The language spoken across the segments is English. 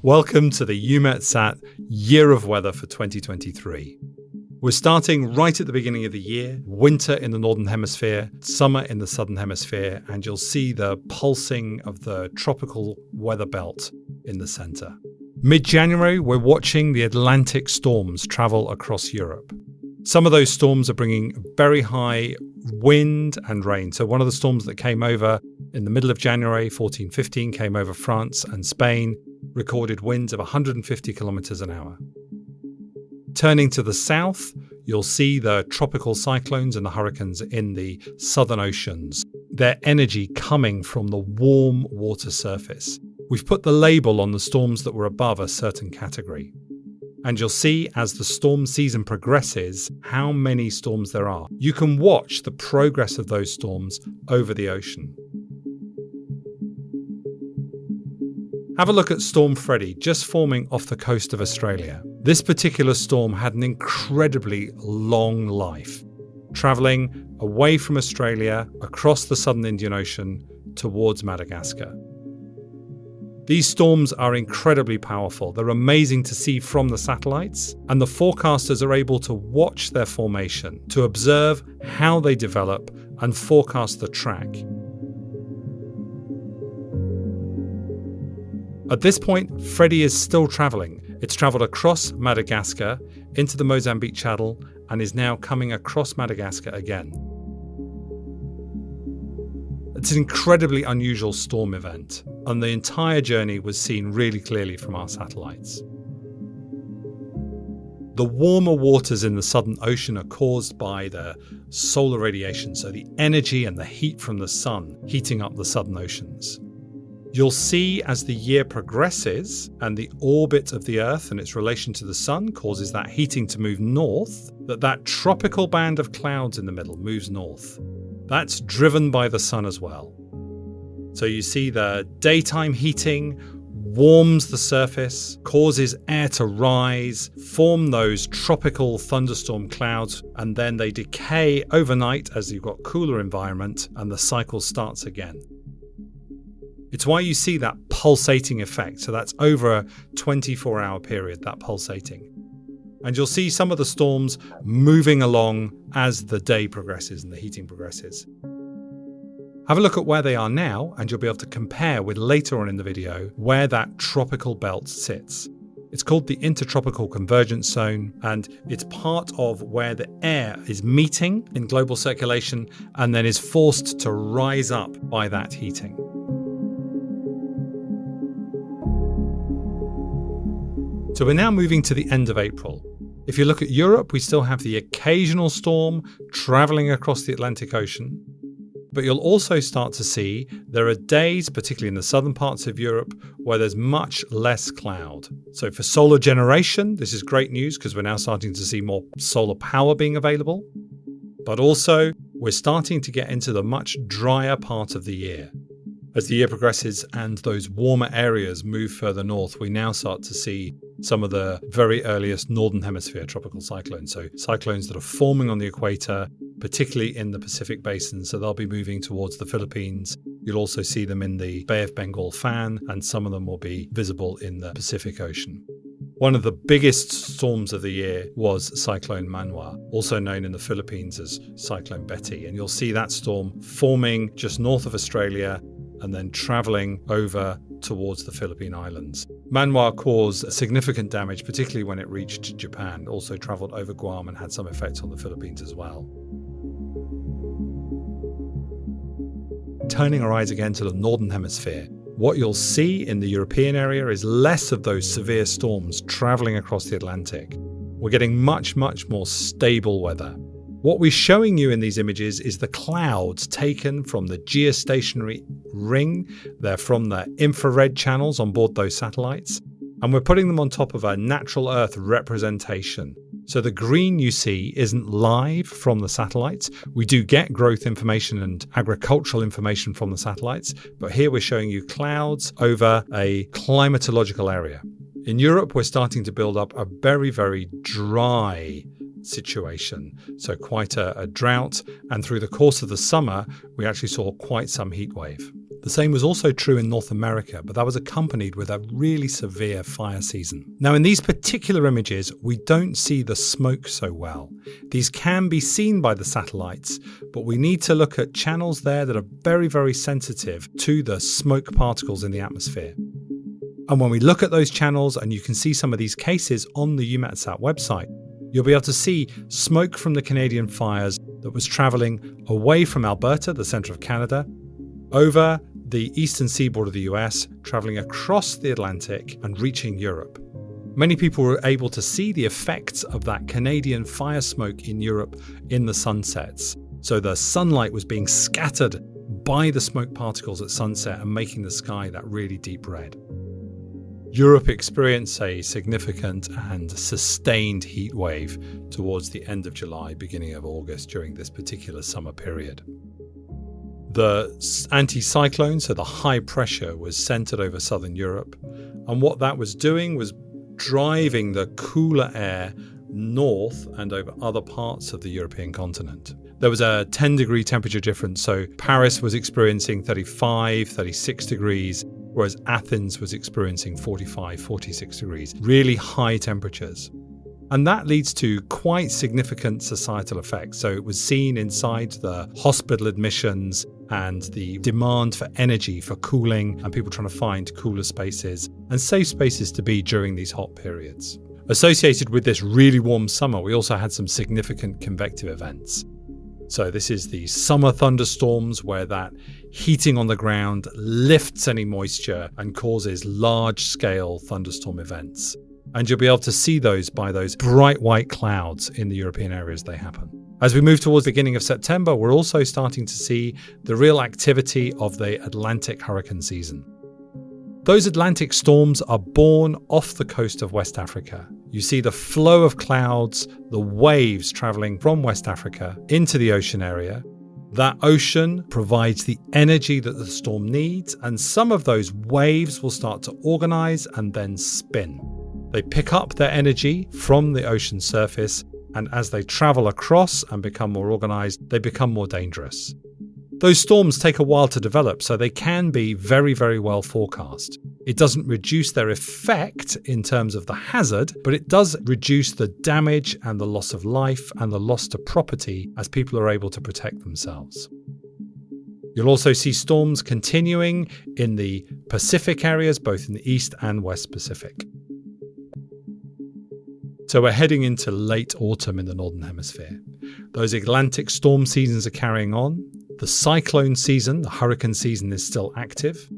Welcome to the EUMETSAT Year of Weather for 2023. We're starting right at the beginning of the year, winter in the Northern Hemisphere, summer in the Southern Hemisphere, and you'll see the pulsing of the tropical weather belt in the center. Mid-January, we're watching the Atlantic storms travel across Europe. Some of those storms are bringing very high wind and rain. So one of the storms that came over in the middle of January, 1415, came over France and Spain, recorded winds of 150 kilometers an hour. Turning to the south, you'll see the tropical cyclones and the hurricanes in the southern oceans, their energy coming from the warm water surface. We've put the label on the storms that were above a certain category. And you'll see as the storm season progresses how many storms there are. You can watch the progress of those storms over the ocean. Have a look at Storm Freddy, just forming off the coast of Australia. This particular storm had an incredibly long life, travelling away from Australia, across the southern Indian Ocean, towards Madagascar. These storms are incredibly powerful. They're amazing to see from the satellites, and the forecasters are able to watch their formation, to observe how they develop and forecast the track. At this point, Freddy is still travelling. It's travelled across Madagascar into the Mozambique Channel and is now coming across Madagascar again. It's an incredibly unusual storm event, and the entire journey was seen really clearly from our satellites. The warmer waters in the Southern Ocean are caused by the solar radiation, so the energy and the heat from the sun heating up the Southern Oceans. You'll see as the year progresses and the orbit of the Earth and its relation to the sun causes that heating to move north, that tropical band of clouds in the middle moves north. That's driven by the sun as well. So you see the daytime heating warms the surface, causes air to rise, form those tropical thunderstorm clouds, and then they decay overnight as you've got cooler environment and the cycle starts again. It's why you see that pulsating effect. So that's over a 24-hour period, that pulsating. And you'll see some of the storms moving along as the day progresses and the heating progresses. Have a look at where they are now, and you'll be able to compare with later on in the video where that tropical belt sits. It's called the Intertropical Convergence Zone, and it's part of where the air is meeting in global circulation and then is forced to rise up by that heating. So we're now moving to the end of April. If you look at Europe, we still have the occasional storm travelling across the Atlantic Ocean. But you'll also start to see there are days, particularly in the southern parts of Europe, where there's much less cloud. So for solar generation, this is great news because we're now starting to see more solar power being available. But also, we're starting to get into the much drier part of the year. As the year progresses and those warmer areas move further north, we now start to see some of the very earliest Northern Hemisphere tropical cyclones. So cyclones that are forming on the equator, particularly in the Pacific Basin. So they'll be moving towards the Philippines. You'll also see them in the Bay of Bengal fan, and some of them will be visible in the Pacific Ocean. One of the biggest storms of the year was Cyclone Manuel, also known in the Philippines as Cyclone Betty. And you'll see that storm forming just north of Australia and then travelling over towards the Philippine Islands. Manuel caused significant damage, particularly when it reached Japan. It also travelled over Guam and had some effects on the Philippines as well. Turning our eyes again to the Northern Hemisphere, what you'll see in the European area is less of those severe storms travelling across the Atlantic. We're getting much more stable weather. What we're showing you in these images is the clouds taken from the geostationary ring. They're from the infrared channels on board those satellites. And we're putting them on top of a natural Earth representation. So the green you see isn't live from the satellites. We do get growth information and agricultural information from the satellites. But here we're showing you clouds over a climatological area. In Europe, we're starting to build up a very dry situation. So quite a drought. And through the course of the summer, we actually saw quite some heat wave. The same was also true in North America, but that was accompanied with a really severe fire season. Now, in these particular images, we don't see the smoke so well. These can be seen by the satellites, but we need to look at channels there that are very, very sensitive to the smoke particles in the atmosphere. And when we look at those channels, and you can see some of these cases on the EUMETSAT website, you'll be able to see smoke from the Canadian fires that was travelling away from Alberta, the centre of Canada, over the eastern seaboard of the US, travelling across the Atlantic and reaching Europe. Many people were able to see the effects of that Canadian fire smoke in Europe in the sunsets. So the sunlight was being scattered by the smoke particles at sunset and making the sky that really deep red. Europe experienced a significant and sustained heat wave towards the end of July, beginning of August during this particular summer period. The anticyclone, so the high pressure, was centered over southern Europe, and what that was doing was driving the cooler air north and over other parts of the European continent. There was a 10-degree temperature difference, so Paris was experiencing 35, 36 degrees, whereas Athens was experiencing 45, 46 degrees, really high temperatures. And that leads to quite significant societal effects. So it was seen inside the hospital admissions and the demand for energy, for cooling, and people trying to find cooler spaces and safe spaces to be during these hot periods. Associated with this really warm summer, we also had some significant convective events. So this is the summer thunderstorms, where that heating on the ground lifts any moisture and causes large-scale thunderstorm events. And you'll be able to see those by those bright white clouds in the European areas they happen. As we move towards the beginning of September, we're also starting to see the real activity of the Atlantic hurricane season. Those Atlantic storms are born off the coast of West Africa. You see the flow of clouds, the waves traveling from West Africa into the ocean area. That ocean provides the energy that the storm needs, and some of those waves will start to organize and then spin. They pick up their energy from the ocean surface, and as they travel across and become more organized, they become more dangerous. Those storms take a while to develop, so they can be very, very well forecast. It doesn't reduce their effect in terms of the hazard, but it does reduce the damage and the loss of life and the loss to property as people are able to protect themselves. You'll also see storms continuing in the Pacific areas, both in the East and West Pacific. So we're heading into late autumn in the Northern Hemisphere. Those Atlantic storm seasons are carrying on. The cyclone season, the hurricane season, is still active.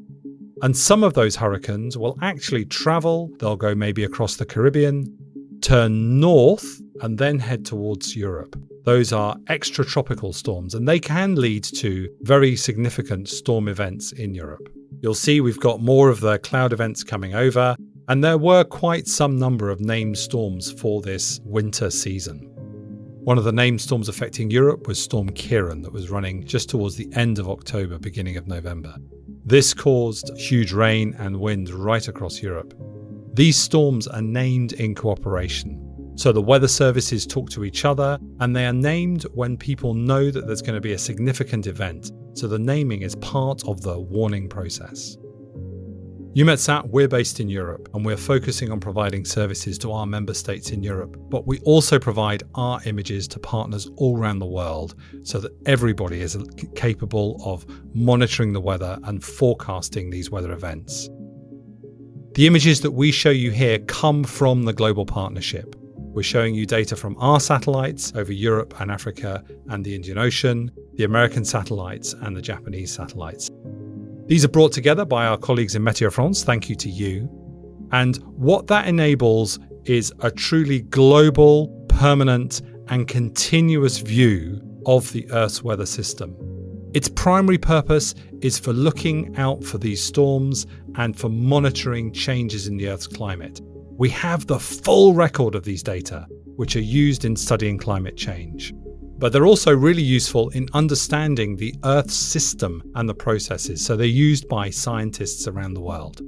And some of those hurricanes will actually travel. They'll go maybe across the Caribbean, turn north, and then head towards Europe. Those are extratropical storms, and they can lead to very significant storm events in Europe. You'll see we've got more of the cloud events coming over, and there were quite some number of named storms for this winter season. One of the named storms affecting Europe was Storm Kieran, that was running just towards the end of October, beginning of November. This caused huge rain and wind right across Europe. These storms are named in cooperation. So the weather services talk to each other, and they are named when people know that there's going to be a significant event. So the naming is part of the warning process. EUMETSAT, we're based in Europe, and we're focusing on providing services to our member states in Europe, but we also provide our images to partners all around the world so that everybody is capable of monitoring the weather and forecasting these weather events. The images that we show you here come from the global partnership. We're showing you data from our satellites over Europe and Africa and the Indian Ocean, the American satellites and the Japanese satellites. These are brought together by our colleagues in Météo-France, thank you to you. And what that enables is a truly global, permanent, and continuous view of the Earth's weather system. Its primary purpose is for looking out for these storms and for monitoring changes in the Earth's climate. We have the full record of these data, which are used in studying climate change. But they're also really useful in understanding the Earth's system and the processes, so they're used by scientists around the world.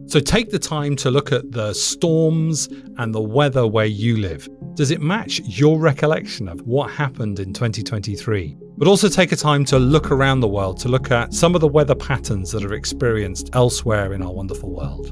So take the time to look at the storms and the weather where you live. Does it match your recollection of what happened in 2023? But also take a time to look around the world, to look at some of the weather patterns that are experienced elsewhere in our wonderful world.